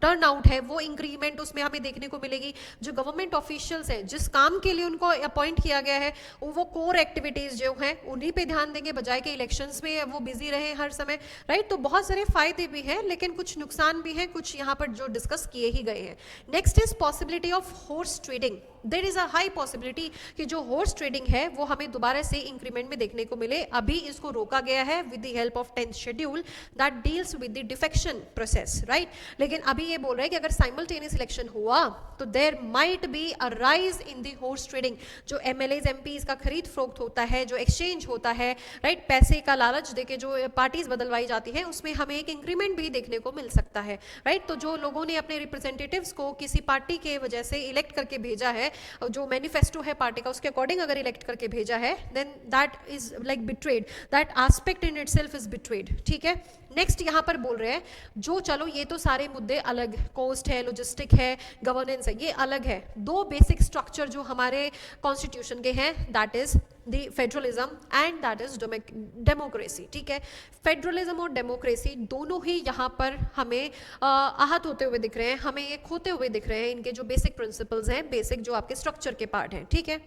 टर्न आउट है वो इंक्रीमेंट उसमें हमें देखने को मिलेगी। जो गवर्नमेंट ऑफिशियल्स हैं, जिस काम के लिए उनको अपॉइंट किया गया है, वो कोर एक्टिविटीज जो हैं उन्हीं पे ध्यान देंगे, बजाय के इलेक्शंस में वो बिजी रहे हर समय, राइट? तो बहुत सारे फायदे भी हैं, लेकिन कुछ नुकसान भी हैं, कुछ यहाँ पर जो डिस्कस किए ही गए हैं। Next is possibility of horse trading. There is a high possibility कि जो हॉर्स हॉर्स ट्रेडिंग है वो हमें दोबारा से इंक्रीमेंट में देखने को मिले। अभी इसको रोका गया है with the help of 10th schedule that deals with the defection process, right. लेकिन अभी ये बोल रहे हैं कि अगर साइमल्टेनियस इलेक्शन हुआ तो there might be a rise in the horse trading, जो एमएलएज एमपीज का खरीद फरोख्त होता है, जो एक्सचेंज होता है, राइट, पैसे का लालच देके जो पार्टीज बदलवाई जाती है, उसमें हमें एक इंक्रीमेंट भी देखने को मिल सकता है, राइट। तो जो लोगों ने अपने रिप्रेजेंटेटिव्स को किसी पार्टी के वजह से इलेक्ट करके भेजा है, जो मैनिफेस्टो है पार्टी का उसके अकॉर्डिंग अगर इलेक्ट करके भेजा है, then that is like betrayed, that aspect in itself is betrayed, ठीक है। नेक्स्ट यहाँ पर बोल रहे हैं जो, चलो ये तो सारे मुद्दे अलग, कोस्ट है, लॉजिस्टिक है, गवर्नेंस है, ये अलग है। दो बेसिक स्ट्रक्चर जो हमारे कॉन्स्टिट्यूशन के हैं, that is the federalism and that is democracy, ठीक है। फेडरलिज्म और डेमोक्रेसी दोनों ही यहाँ पर हमें आहत होते हुए दिख रहे हैं, हमें ये खोते हुए दिख रहे हैं। इनके जो बेसिक प्रिंसिपल्स हैं, बेसिक जो आपके स्ट्रक्चर के पार्ट हैं, ठीक है।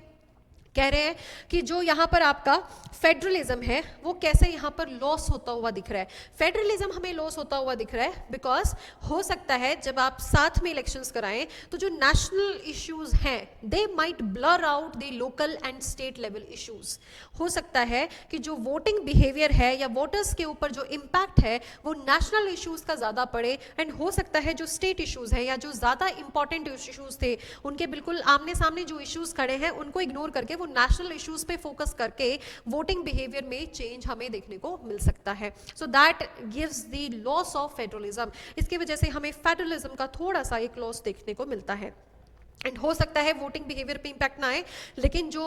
कह रहे हैं कि जो यहाँ पर आपका फेडरलिज्म है वो कैसे यहाँ पर लॉस होता हुआ दिख रहा है। फेडरलिज्म हमें लॉस होता हुआ दिख रहा है बिकॉज हो सकता है जब आप साथ में इलेक्शंस कराएं तो जो नेशनल इश्यूज हैं they might blur out the local and state level issues. हो सकता है कि जो वोटिंग बिहेवियर है या वोटर्स के ऊपर जो इम्पैक्ट है वो नेशनल इश्यूज का ज़्यादा पड़े, एंड हो सकता है जो स्टेट इश्यूज हैं या जो ज़्यादा इंपॉर्टेंट इश्यूज थे उनके बिल्कुल आमने सामने जो इश्यूज खड़े हैं उनको इग्नोर करके नेशनल इश्यूज पे फोकस करके वोटिंग बिहेवियर में चेंज हमें देखने को मिल सकता है। So that gives the loss of federalism. इसकी वजह से हमें फेडरलिज्म का थोड़ा सा एक लॉस देखने को मिलता है। एंड हो सकता है वोटिंग बिहेवियर पे इम्पैक्ट ना आए, लेकिन जो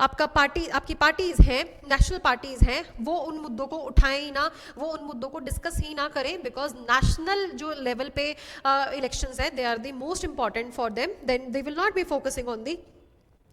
आपकी पार्टीज हैं, नेशनल पार्टीज हैं, वो उन मुद्दों को उठाएं ही ना, वो उन मुद्दों को डिस्कस ही ना करें, बिकॉज नेशनल जो लेवल पे इलेक्शंस हैं they are the most important for them, then they will not be focusing on the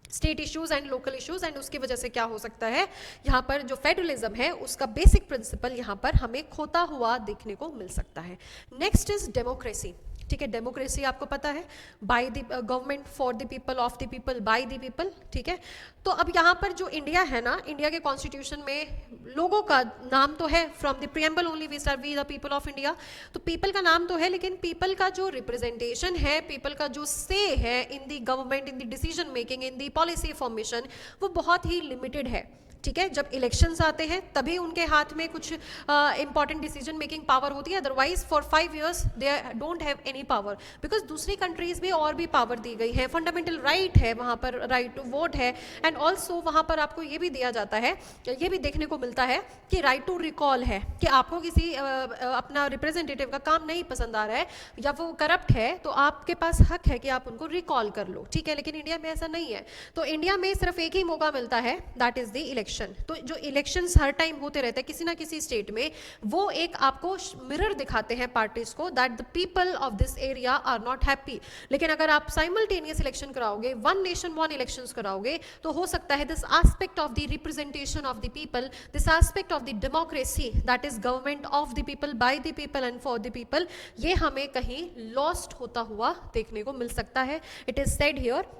state issues and local issues. And उसकी वजह से क्या हो सकता है, यहाँ पर जो फेडरलिज्म है उसका बेसिक प्रिंसिपल यहाँ पर हमें खोता हुआ देखने को मिल सकता है। नेक्स्ट इज डेमोक्रेसी, ठीक है। डेमोक्रेसी आपको पता है, bye the government, for the people, of the people, by the people, ठीक है। तो अब यहाँ पर जो इंडिया है ना, इंडिया के कॉन्स्टिट्यूशन में लोगों का नाम तो है, from the preamble only we are we the people of India, तो पीपल का नाम तो है, लेकिन पीपल का जो रिप्रेजेंटेशन है, पीपल का जो से है in the government, in the decision making, in the policy formation, वो बहुत ही लिमिटेड है, ठीक है। जब इलेक्शंस आते हैं तभी उनके हाथ में कुछ इंपॉर्टेंट डिसीजन मेकिंग पावर होती है, otherwise for 5 years they don't have any power, because दूसरी कंट्रीज में और भी पावर दी गई है, फंडामेंटल राइट है वहाँ पर, राइट टू वोट है, एंड ऑल्सो वहाँ पर आपको ये भी दिया जाता है, ये भी देखने को मिलता है कि राइट टू रिकॉल है, कि आपको किसी अपना रिप्रेजेंटेटिव का काम नहीं पसंद आ रहा है या वो करप्ट है तो आपके पास हक है कि आप उनको रिकॉल कर लो, ठीक है। लेकिन इंडिया में ऐसा नहीं है। तो इंडिया में सिर्फ एक ही मौका मिलता है, दैट इज द इलेक्शन। तो जो इलेक्शंस हर टाइम होते रहते हैं किसी ना किसी स्टेट में, वो एक आपको मिरर दिखाते हैं पार्टीज को that the people of this area are not happy. लेकिन अगर आप साइमल्टेनियस इलेक्शन कराओगे, वन नेशन वन इलेक्शंस कराओगे, तो हो सकता है this aspect of the representation of the people, this aspect of the democracy, that is government of the people, by the people and for the people, ये हमें कहीं lost होता हुआ देखने को मिल सकता है। इट इज सेड हियर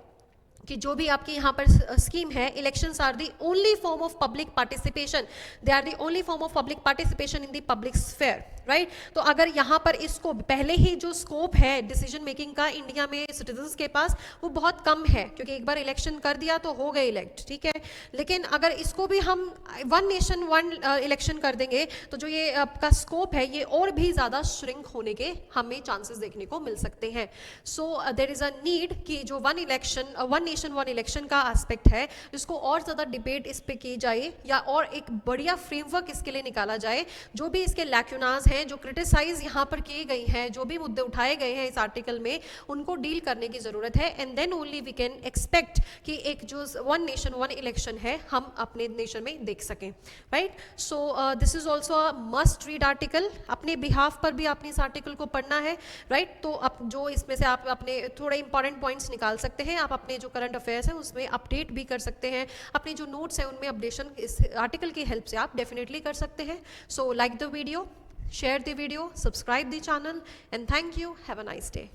कि जो भी आपकी यहाँ पर स्कीम है, elections are the only form of public participation, they are the only form of public participation in the public sphere, right. तो अगर यहाँ पर इसको पहले ही जो स्कोप है डिसीजन मेकिंग का इंडिया में सिटीजन्स के पास वो बहुत कम है, क्योंकि एक बार इलेक्शन कर दिया तो हो गए इलेक्ट, ठीक है। लेकिन अगर इसको भी हम वन नेशन वन इलेक्शन कर देंगे तो जो ये आपका स्कोप है ये और भी ज़्यादा श्रिंक होने के हमें चांसेस देखने को मिल सकते हैं। So there is a need कि जो वन नेशन वन इलेक्शन का एस्पेक्ट है इसको और ज़्यादा डिबेट इस पे की जाए, या और एक बढ़िया फ्रेमवर्क इसके लिए निकाला जाए। जो भी इसके लैक्यूनाज हैं, जो क्रिटिसाइज यहाँ पर किए गई हैं, जो भी मुद्दे उठाए गए हैं इस आर्टिकल में, उनको डील करने की ज़रूरत है। And then only we can expect कि एक जो वन नेशन वन इलेक्शन है हम अपने नेशन में देख सकें, right. So this is also a must read article. अपने बिहाफ पर भी आपने इस आर्टिकल को पढ़ना है, राइट। तो अब जो इसमें से आप अपने थोड़े इंपॉर्टेंट पॉइंट्स निकाल सकते हैं, आप अपने जो करंट अफेयर्स हैं उसमें अपडेट भी कर सकते हैं, अपने जो नोट्स हैं उनमें अपडेशन इस आर्टिकल की हेल्प से आप डेफिनेटली कर सकते हैं। So like the video, share the video, subscribe the channel, and thank you. Have a nice day.